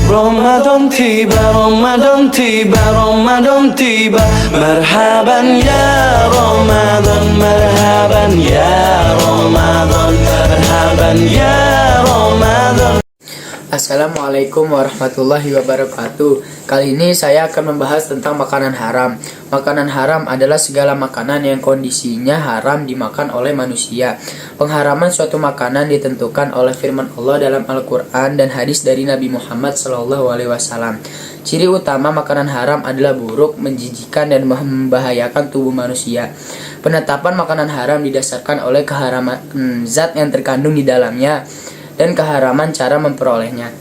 Ramadan tiba, Ramadan tiba, Ramadan tiba. Marhaban ya Ramadan, marhaban ya Ramadan, marhaban ya Ramadan. Assalamualaikum warahmatullahi wabarakatuh. Kali ini saya akan membahas tentang makanan haram. Makanan haram adalah segala makanan yang kondisinya haram dimakan oleh manusia. Pengharaman suatu makanan ditentukan oleh firman Allah dalam Al-Quran dan hadis dari Nabi Muhammad SAW. Ciri utama makanan haram adalah buruk, menjijikan, dan membahayakan tubuh manusia. Penetapan makanan haram didasarkan oleh keharaman zat yang terkandung di dalamnya dan keharaman cara memperolehnya.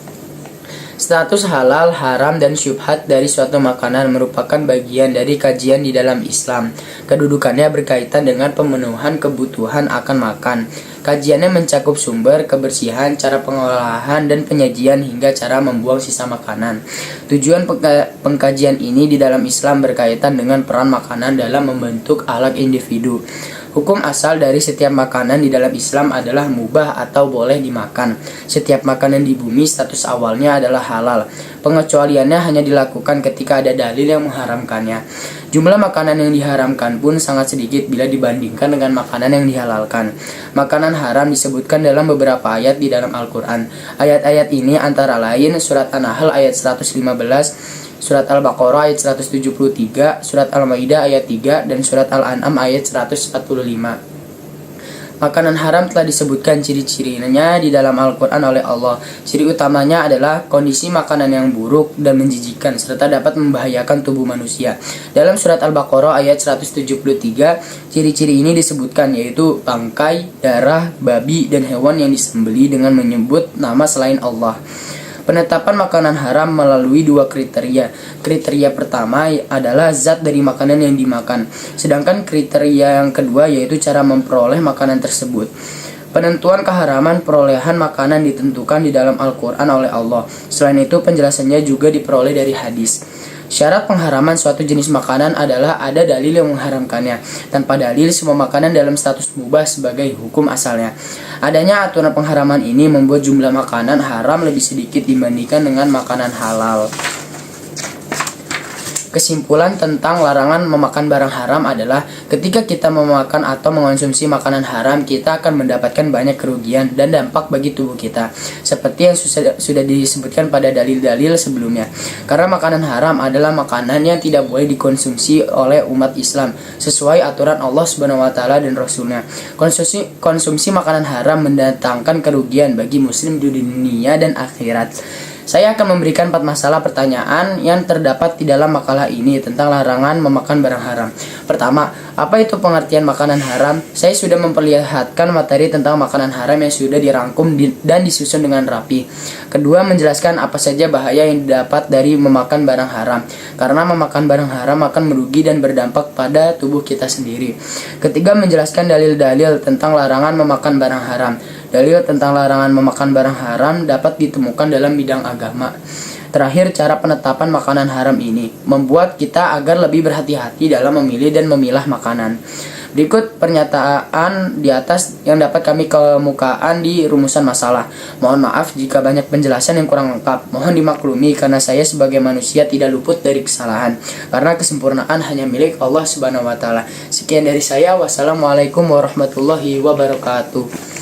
Status halal, haram, dan syubhat dari suatu makanan merupakan bagian dari kajian di dalam Islam. Kedudukannya berkaitan dengan pemenuhan kebutuhan akan makan. Kajiannya mencakup sumber, kebersihan, cara pengolahan, dan penyajian hingga cara membuang sisa makanan. Tujuan pengkajian ini di dalam Islam berkaitan dengan peran makanan dalam membentuk akhlak individu. Hukum asal dari setiap makanan di dalam Islam adalah mubah atau boleh dimakan. Setiap makanan di bumi status awalnya adalah halal. Pengecualiannya hanya dilakukan ketika ada dalil yang mengharamkannya. Jumlah makanan yang diharamkan pun sangat sedikit bila dibandingkan dengan makanan yang dihalalkan. Makanan haram disebutkan dalam beberapa ayat di dalam Al-Quran. Ayat-ayat ini antara lain surat An-Nahl ayat 115, Surat Al-Baqarah ayat 173, Surat Al-Maidah ayat 3, dan Surat Al-An'am ayat 145. Makanan haram telah disebutkan ciri-cirinya di dalam Al-Quran oleh Allah. Ciri utamanya adalah kondisi makanan yang buruk dan menjijikan serta dapat membahayakan tubuh manusia. Dalam Surat Al-Baqarah ayat 173, ciri-ciri ini disebutkan yaitu bangkai, darah, babi, dan hewan yang disembeli dengan menyebut nama selain Allah. Penetapan makanan haram melalui dua kriteria. Kriteria pertama adalah zat dari makanan yang dimakan, sedangkan kriteria yang kedua yaitu cara memperoleh makanan tersebut. Penentuan keharaman perolehan makanan ditentukan di dalam Al-Quran oleh Allah. Selain itu, penjelasannya juga diperoleh dari hadis. Syarat pengharaman suatu jenis makanan adalah ada dalil yang mengharamkannya. Tanpa dalil, semua makanan dalam status mubah sebagai hukum asalnya. Adanya aturan pengharaman ini membuat jumlah makanan haram lebih sedikit dibandingkan dengan makanan halal. Kesimpulan tentang larangan memakan barang haram adalah ketika kita memakan atau mengonsumsi makanan haram, kita akan mendapatkan banyak kerugian dan dampak bagi tubuh kita, seperti yang sudah disebutkan pada dalil-dalil sebelumnya. Karena makanan haram adalah makanan yang tidak boleh dikonsumsi oleh umat Islam sesuai aturan Allah SWT dan Rasulnya. Konsumsi makanan haram mendatangkan kerugian bagi muslim di dunia dan akhirat. Saya akan memberikan 4 masalah pertanyaan yang terdapat di dalam makalah ini tentang larangan memakan barang haram. Pertama, apa itu pengertian makanan haram? Saya sudah memperlihatkan materi tentang makanan haram yang sudah dirangkum dan disusun dengan rapi. Kedua, menjelaskan apa saja bahaya yang didapat dari memakan barang haram. Karena memakan barang haram akan merugi dan berdampak pada tubuh kita sendiri. Ketiga, menjelaskan dalil-dalil tentang larangan memakan barang haram. Dalil tentang larangan memakan barang haram dapat ditemukan dalam bidang agama. Terakhir, cara penetapan makanan haram ini membuat kita agar lebih berhati-hati dalam memilih dan memilah makanan. Berikut pernyataan di atas yang dapat kami kemukakan di rumusan masalah. Mohon maaf jika banyak penjelasan yang kurang lengkap. Mohon dimaklumi karena saya sebagai manusia tidak luput dari kesalahan. Karena kesempurnaan hanya milik Allah Subhanahu wa taala. Sekian dari saya. Wassalamualaikum warahmatullahi wabarakatuh.